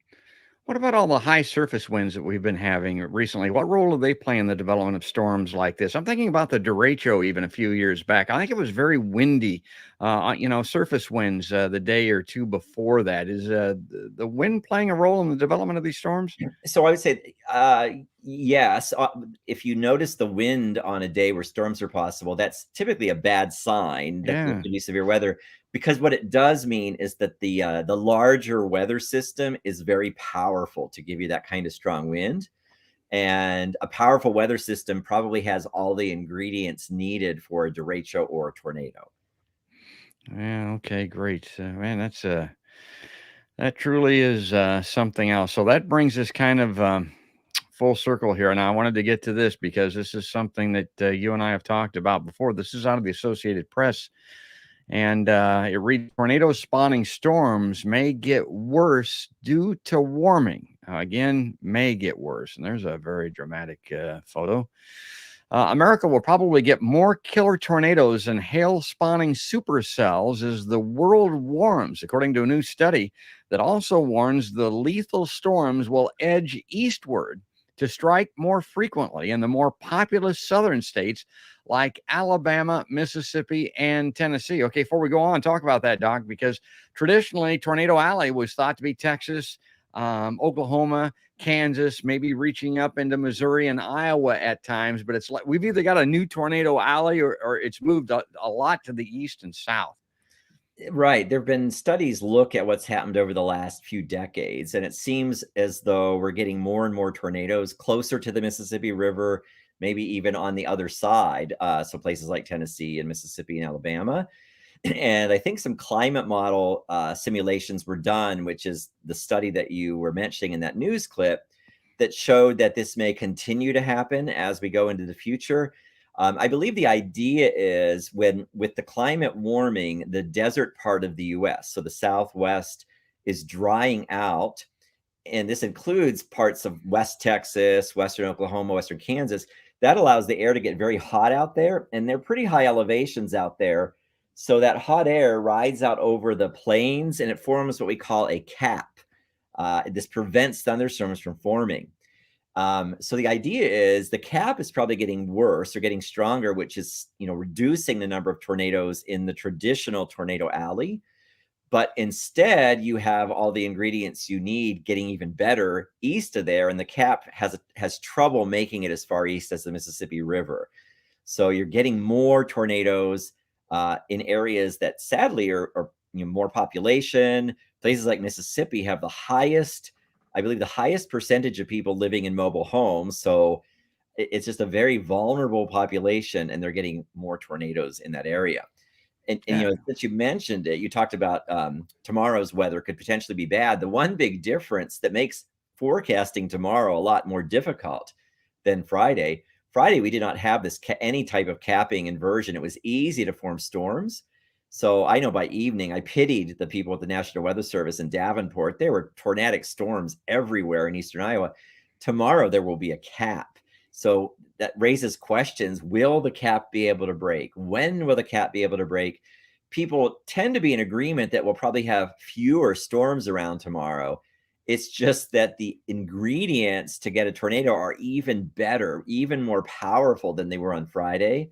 What about all the high surface winds that we've been having recently? What role do they play in the development of storms like this? I'm thinking about the derecho even a few years back. I think it was very windy, surface winds the day or two before that. Is the wind playing a role in the development of these storms? So I would say, yes. If you notice the wind on a day where storms are possible, that's typically a bad sign that there Yeah. could be severe weather. Because what it does mean is that the larger weather system is very powerful to give you that kind of strong wind. And a powerful weather system probably has all the ingredients needed for a derecho or a tornado. Yeah. Okay. Great. Man, that truly is something else. So that brings us kind of full circle here. And I wanted to get to this because this is something that you and I have talked about before. This is out of the Associated Press. And it reads tornado spawning storms may get worse due to warming. Again, may get worse. And there's a very dramatic photo. America will probably get more killer tornadoes and hail spawning supercells as the world warms, according to a new study that also warns the lethal storms will edge eastward to strike more frequently in the more populous southern states like Alabama, Mississippi, and Tennessee. Okay, before we go on, talk about that, Doc, because traditionally Tornado Alley was thought to be Texas, Oklahoma, Kansas, maybe reaching up into Missouri and Iowa at times. But it's like we've either got a new Tornado Alley or it's moved a lot to the east and south. Right. There have been studies look at what's happened over the last few decades, and it seems as though we're getting more and more tornadoes closer to the Mississippi River, maybe even on the other side. So places like Tennessee and Mississippi and Alabama. And I think some climate model simulations were done, which is the study that you were mentioning in that news clip, that showed that this may continue to happen as we go into the future. I believe the idea is with the climate warming, the desert part of the US, so the Southwest, is drying out. And this includes parts of West Texas, Western Oklahoma, Western Kansas. That allows the air to get very hot out there. And they're pretty high elevations out there. So that hot air rides out over the plains and it forms what we call a cap. This prevents thunderstorms from forming. So the idea is the cap is probably getting worse or getting stronger, which is, reducing the number of tornadoes in the traditional tornado alley. But instead, you have all the ingredients you need getting even better east of there, and the cap has trouble making it as far east as the Mississippi River. So you're getting more tornadoes in areas that sadly are more population. Places like Mississippi have I believe, the highest percentage of people living in mobile homes. So it's just a very vulnerable population, and they're getting more tornadoes in that area. And Yeah. since you mentioned it, you talked about tomorrow's weather could potentially be bad. The one big difference that makes forecasting tomorrow a lot more difficult than Friday. Friday, we did not have any type of capping inversion. It was easy to form storms. So I know by evening, I pitied the people at the National Weather Service in Davenport. There were tornadic storms everywhere in eastern Iowa. Tomorrow, there will be a cap. So that raises questions. Will the cap be able to break? When will the cap be able to break? People tend to be in agreement that we'll probably have fewer storms around tomorrow. It's just that the ingredients to get a tornado are even better, even more powerful than they were on Friday.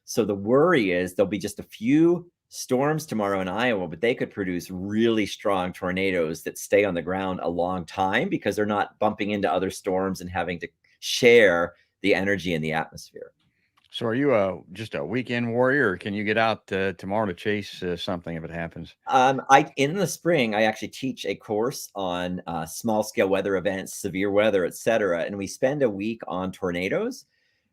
So the worry is there'll be just a few storms tomorrow in Iowa, but they could produce really strong tornadoes that stay on the ground a long time because they're not bumping into other storms and having to share the energy in the atmosphere. So are you just a weekend warrior, or can you get out tomorrow to chase something if it happens? I in the spring, I actually teach a course on small scale weather events, severe weather, etc. And we spend a week on tornadoes.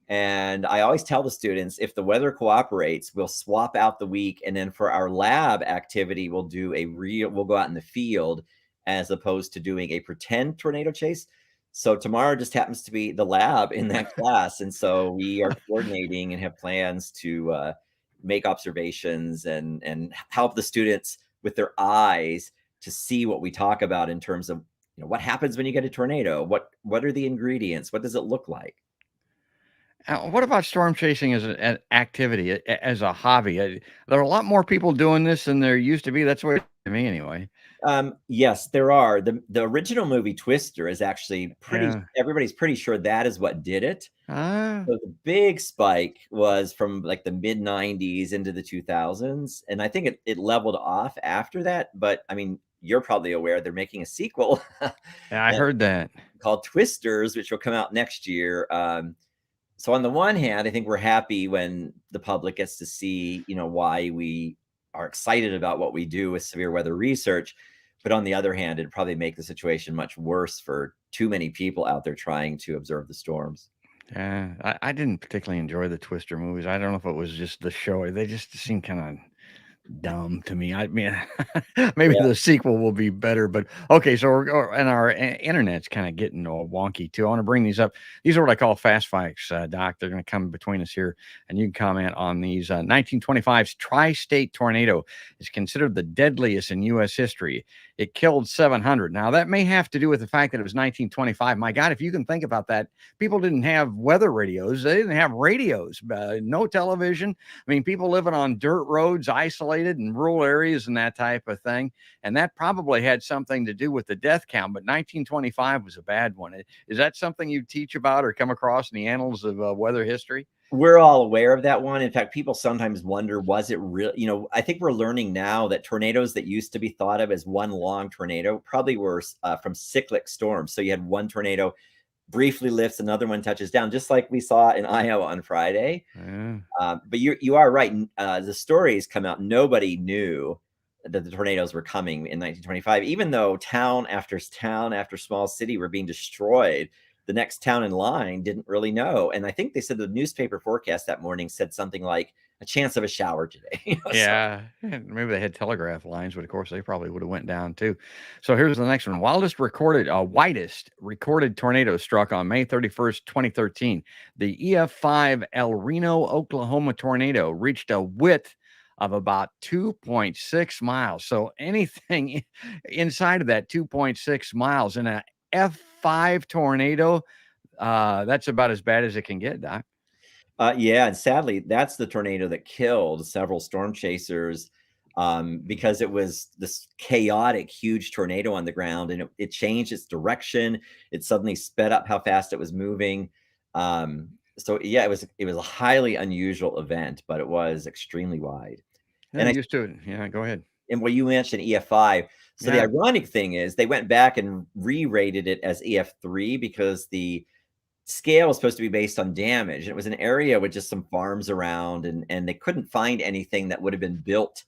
And I always tell the students, if the weather cooperates, we'll swap out the week. And then for our lab activity, we'll go out in the field as opposed to doing a pretend tornado chase. So tomorrow just happens to be the lab in that class. And so we are coordinating and have plans to make observations and help the students with their eyes to see what we talk about in terms of, what happens when you get a tornado? What are the ingredients? What does it look like? What about storm chasing as an activity, as a hobby? There are a lot more people doing this than there used to be. That's what to me anyway. Yes, there are. The original movie Twister is actually Yeah. everybody's pretty sure that is what did it. Ah, So the big spike was from like the mid 90s into the 2000s. And I think it leveled off after that. But I mean, you're probably aware they're making a sequel yeah, I heard that. called Twisters, which will come out next year. So on the one hand, I think we're happy when the public gets to see, why we are excited about what we do with severe weather research. But on the other hand, it'd probably make the situation much worse for too many people out there trying to observe the storms. Yeah, I didn't particularly enjoy the Twister movies. I don't know if it was just the show. They just seemed kind of dumb to me. I mean, maybe Yeah. the sequel will be better, but okay. So, and our internet's kind of getting all wonky too. I want to bring these up. These are what I call fast facts, Doc. They're going to come between us here, and you can comment on these. 1925's tri-state tornado is considered the deadliest in U.S. history. It killed 700. Now, that may have to do with the fact that it was 1925. My God, if you can think about that, people didn't have weather radios. They didn't have radios, no television. I mean, people living on dirt roads, isolated in rural areas and that type of thing. And that probably had something to do with the death count. But 1925 was a bad one. Is that something you teach about or come across in the annals of weather history? We're all aware of that one. In fact, people sometimes wonder, was it real? I think we're learning now that tornadoes that used to be thought of as one long tornado probably were from cyclic storms. So you had one tornado briefly lifts, another one touches down, just like we saw in Iowa on Friday. Yeah. But you are right. The stories come out. Nobody knew that the tornadoes were coming in 1925, even though town after small city were being destroyed. The next town in line didn't really know. And I think they said the newspaper forecast that morning said something like a chance of a shower today. Yeah, and maybe they had telegraph lines, but of course they probably would have went down too. So here's the next one. Widest recorded tornado struck on May 31st, 2013. The EF5 El Reno, Oklahoma tornado reached a width of about 2.6 miles. So anything inside of that 2.6 miles in a F5 tornado, that's about as bad as it can get, Doc. Yeah, and sadly, that's the tornado that killed several storm chasers because it was this chaotic, huge tornado on the ground, and it changed its direction. It suddenly sped up how fast it was moving. So yeah, it was a highly unusual event, but it was extremely wide. Yeah, And I used to it. Yeah, go ahead. and what you mentioned EF5. So the Yeah. ironic thing is they went back and re-rated it as EF3 because the scale was supposed to be based on damage. It was an area with just some farms around, and they couldn't find anything that would have been built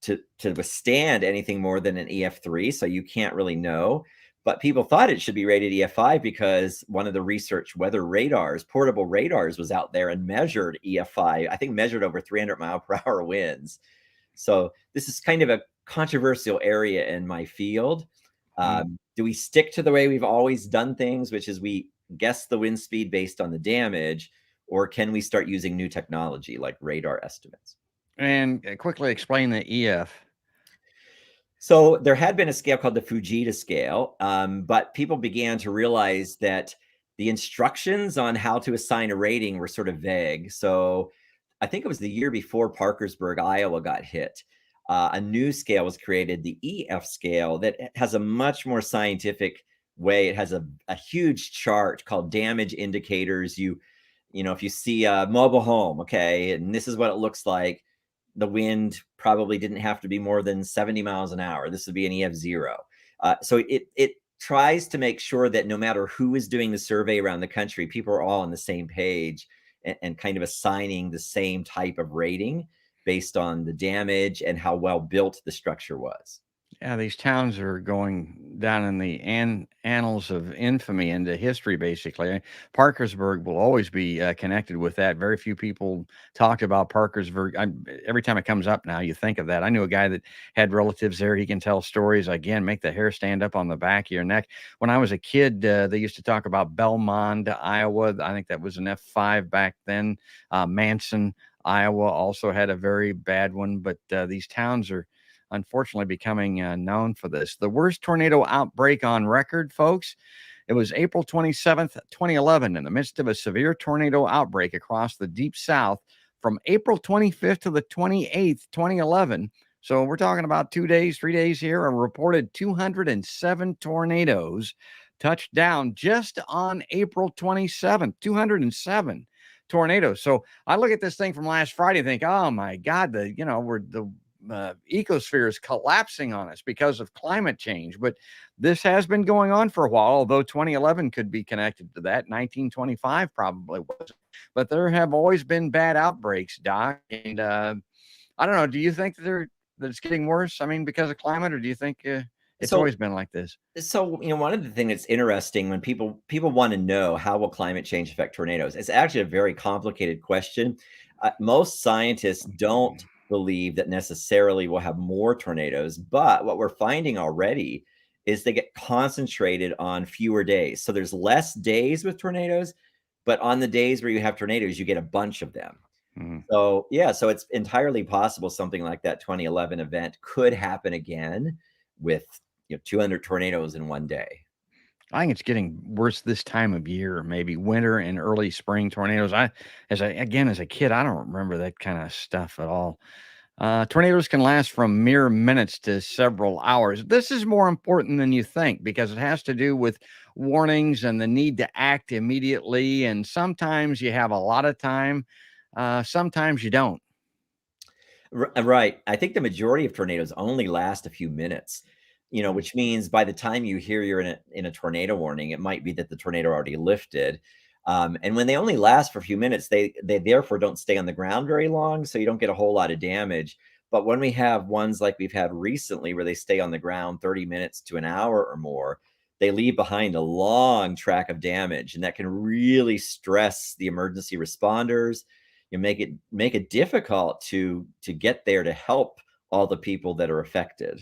to withstand anything more than an EF3. So you can't really know. But people thought it should be rated EF5 because one of the research weather radars, portable radars, was out there and measured EF5. I think measured over 300-mile-per-hour winds. So this is kind of a controversial area in my field. Do we stick to the way we've always done things, which is we guess the wind speed based on the damage, or can we start using new technology like radar estimates? And quickly explain the EF. So there had been a scale called the Fujita scale, but people began to realize that the instructions on how to assign a rating were sort of vague. So I think it was the year before Parkersburg, Iowa got hit. A new scale was created, the EF scale, that has a much more scientific way. It has a huge chart called damage indicators. If you see a mobile home, okay, and this is what it looks like, the wind probably didn't have to be more than 70 miles an hour. This would be an EF0. So it tries to make sure that no matter who is doing the survey around the country, people are all on the same page and kind of assigning the same type of rating based on the damage and how well built the structure was. Yeah, these towns are going down in the annals of infamy into history, basically. Parkersburg will always be connected with that. Very few people talked about Parkersburg. Every time it comes up now, you think of that. I knew a guy that had relatives there. He can tell stories, again, make the hair stand up on the back of your neck. When I was a kid, they used to talk about Belmont, Iowa. I think that was an F5 back then. Manson, Iowa also had a very bad one, but these towns are unfortunately becoming known for this. The worst tornado outbreak on record, folks. It was April 27th, 2011, in the midst of a severe tornado outbreak across the deep south from April 25th to the 28th, 2011. So we're talking about 2 days, 3 days here. A reported 207 tornadoes touched down just on April 27th. 207 tornadoes. So I look at this thing from last Friday and think, oh my God, the ecosphere is collapsing on us because of climate change. But this has been going on for a while, although 2011 could be connected to that. 1925 probably was. But there have always been bad outbreaks, Doc. And I don't know. Do you think that it's getting worse? I mean, because of climate, or do you think it's So always been like this? one of the things that's interesting when people want to know how will climate change affect tornadoes, it's actually a very complicated question. Most scientists don't believe that necessarily we'll have more tornadoes, but what we're finding already is they get concentrated on fewer days. So there's less days with tornadoes, but on the days where you have tornadoes, you get a bunch of them. So yeah, so it's entirely possible something like that 2011 event could happen again with 200 tornadoes in one day. I think it's getting worse this time of year, maybe winter and early spring tornadoes. As a kid, I don't remember that kind of stuff at all. Tornadoes can last from mere minutes to several hours. This is more important than you think because it has to do with warnings and the need to act immediately. And sometimes you have a lot of time, sometimes you don't. Right. I think the majority of tornadoes only last a few minutes, which means by the time you hear you're in a tornado warning, it might be that the tornado already lifted. And when they only last for a few minutes, they therefore don't stay on the ground very long, so you don't get a whole lot of damage. But when we have ones like we've had recently where they stay on the ground 30 minutes to an hour or more, they leave behind a long track of damage, and that can really stress the emergency responders. You make it difficult to get there to help all the people that are affected.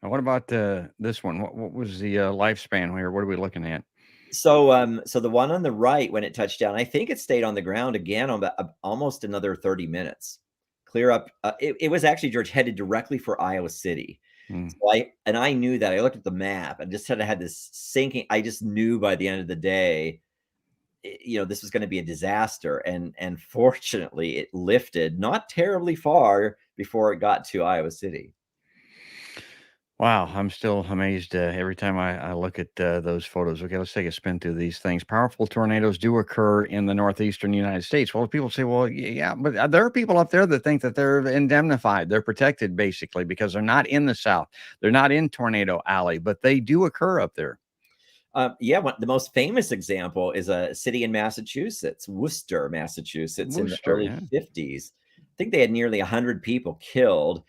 Now, what about this one? What was the lifespan here? What are we looking at? So the one on the right, when it touched down, I think it stayed on the ground again on almost another 30 minutes. Clear up. It was actually, George, headed directly for Iowa City. So I knew that. I looked at the map and just had this sinking. I just knew by the end of the day, this was going to be a disaster. And fortunately, it lifted not terribly far before it got to Iowa City. Wow, I'm still amazed every time I look at those photos. Okay, let's take a spin through these things. Powerful tornadoes do occur in the northeastern United States. Well, people say, well, yeah, but there are people up there that think that they're indemnified. They're protected, basically, because they're not in the South. They're not in Tornado Alley, but they do occur up there. The most famous example is a city in Massachusetts, Worcester, Massachusetts, in the early 50s. I think they had nearly 100 people killed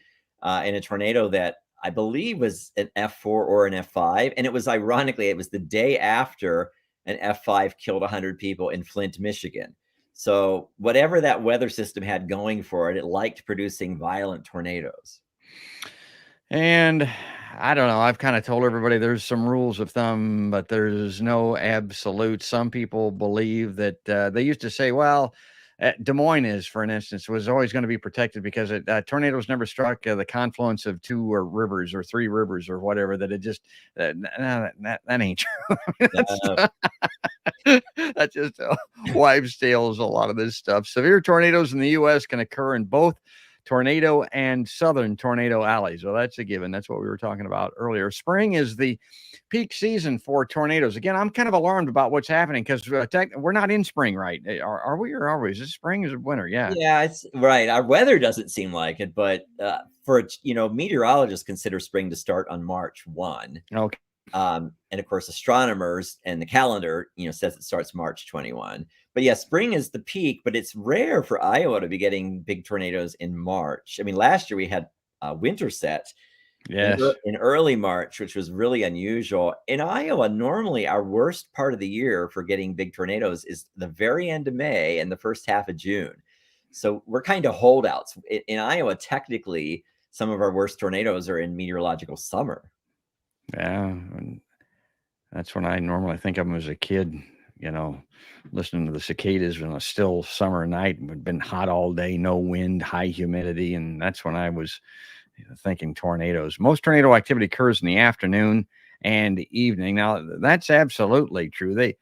in a tornado that I believe was an F4 or an F5. And it was the day after an F5 killed 100 people in Flint, Michigan. So whatever that weather system had going for it, it liked producing violent tornadoes. And I don't know. I've kind of told everybody there's some rules of thumb, but there's no absolute. Some people believe that they used to say, well, Des Moines for instance, was always going to be protected because tornadoes never struck the confluence of two or rivers or three rivers or whatever. That it just that ain't true. That just wives' tales. A lot of this stuff. Severe tornadoes in the U.S. can occur in both tornado and southern tornado alleys. Well, that's a given. That's what we were talking about earlier. Spring is the peak season for tornadoes. Again, I'm kind of alarmed about what's happening because we're not in spring, right? Are we or are we? Is it spring? Is it winter? Yeah. Yeah, it's right. Our weather doesn't seem like it, but meteorologists consider spring to start on March 1. Okay. And of course, astronomers and the calendar, says it starts March 21. But yeah, spring is the peak, but it's rare for Iowa to be getting big tornadoes in March. I mean, last year we had a winter set Yes. in early March, which was really unusual. In Iowa, normally our worst part of the year for getting big tornadoes is the very end of May and the first half of June. So we're kind of holdouts. In Iowa, technically, some of our worst tornadoes are in meteorological summer. Yeah. And that's when I normally think of them as a kid, listening to the cicadas on a still summer night. It had been hot all day, no wind, high humidity. And that's when I was thinking tornadoes. Most tornado activity occurs in the afternoon and evening. Now, that's absolutely true. They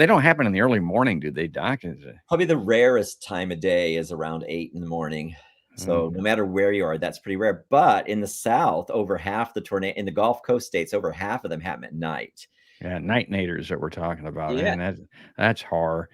don't happen in the early morning, do they, Doc? Probably the rarest time of day is around 8 in the morning. So no matter where you are, that's pretty rare. But in the South, over half the tornado in the Gulf Coast states, over half of them happen at night. Yeah, night naders that we're talking about. Yeah. And that's horror.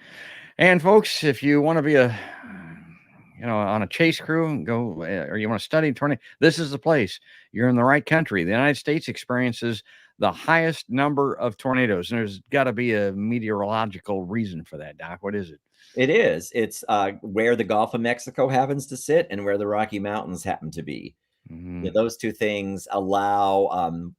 And folks, if you want to be on a chase crew and go, or you want to study tornado, this is the place. You're in the right country. The United States experiences the highest number of tornadoes, and there's got to be a meteorological reason for that, Doc. What is it? It is. It's where the Gulf of Mexico happens to sit and where the Rocky Mountains happen to be. Mm-hmm. Those two things allow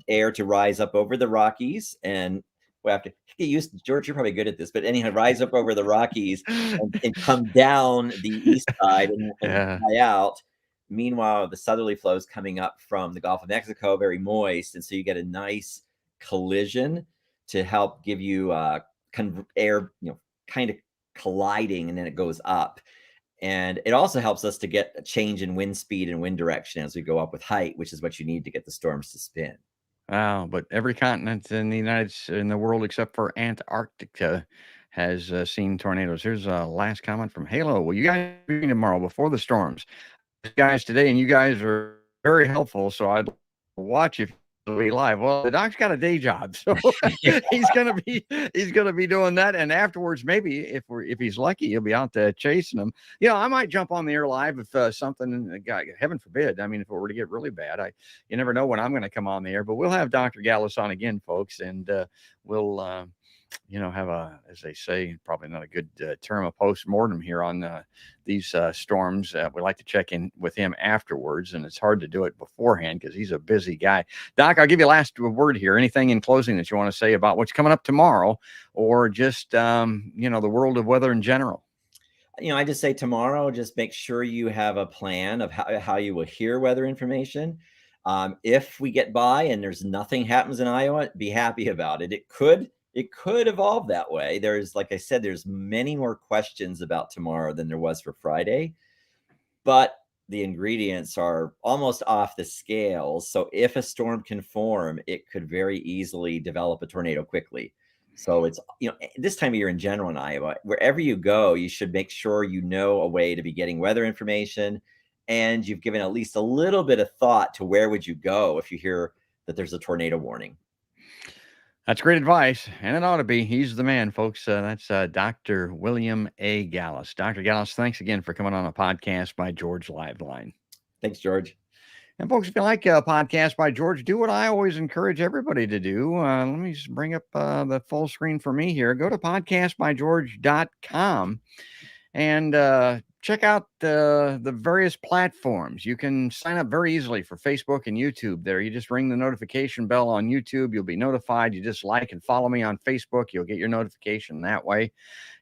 air to rise up over the Rockies, and we have to get used to, George, you're probably good at this, but anyhow, rise up over the Rockies and come down the east side and fly out. Meanwhile, the southerly flow is coming up from the Gulf of Mexico, very moist, and so you get a nice collision to help give you air, kind of colliding, and then it goes up. And it also helps us to get a change in wind speed and wind direction as we go up with height, which is what you need to get the storms to spin. Wow, but every continent in the world except for Antarctica has seen tornadoes. Here's a last comment from Halo. Well, you guys be tomorrow before the storms, guys today, and you guys are very helpful. So I'd watch if you'll be live. Well, the Doc's got a day job, so he's gonna be doing that. And afterwards, maybe if he's lucky, he'll be out there chasing them. I might jump on the air live if something, God, heaven forbid. I mean, if it were to get really bad, you never know when I'm going to come on the air. But we'll have Dr. Gallus on again, folks, and we'll have as they say, probably not a good term, a post-mortem here on these storms. We like to check in with him afterwards, and it's hard to do it beforehand because he's a busy guy. Doc, I'll give you a last word here. Anything in closing that you want to say about what's coming up tomorrow, or just, the world of weather in general? I just say tomorrow, just make sure you have a plan of how you will hear weather information. If we get by and there's nothing happens in Iowa, be happy about it. It could evolve that way. Like I said, there's many more questions about tomorrow than there was for Friday, but the ingredients are almost off the scales. So if a storm can form, it could very easily develop a tornado quickly. So it's, this time of year in general in Iowa, wherever you go, you should make sure you know a way to be getting weather information, and you've given at least a little bit of thought to where would you go if you hear that there's a tornado warning. That's great advice, and it ought to be. He's the man, folks. That's Dr. William A. Gallus. Dr. Gallus, thanks again for coming on a podcast by George Liveline. Thanks, George. And folks, if you like a podcast by George, do what I always encourage everybody to do. Let me just bring up the full screen for me here. Go to podcastbygeorge.com and check out the various platforms. You can sign up very easily for Facebook and YouTube there. You just ring the notification bell on YouTube. You'll be notified. You just like and follow me on Facebook. You'll get your notification that way.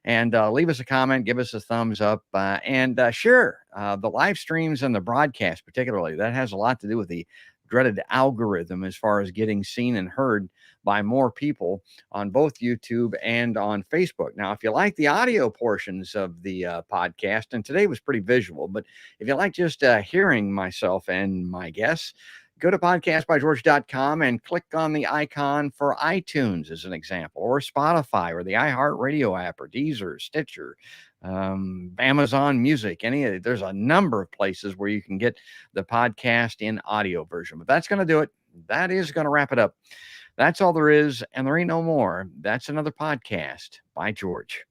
And leave us a comment, give us a thumbs up, and share the live streams and the broadcast particularly. That has a lot to do with the dreaded algorithm as far as getting seen and heard by more people on both YouTube and on Facebook. Now, if you like the audio portions of the podcast, and today was pretty visual, but if you like just hearing myself and my guests, Go to podcastbygeorge.com and click on the icon for iTunes as an example, or Spotify, or the iHeartRadio app, or Deezer, Stitcher, Amazon Music. There's a number of places where you can get the podcast in audio version. But that's going to do it. That is going to wrap it up. That's all there is, and there ain't no more. That's another podcast by George.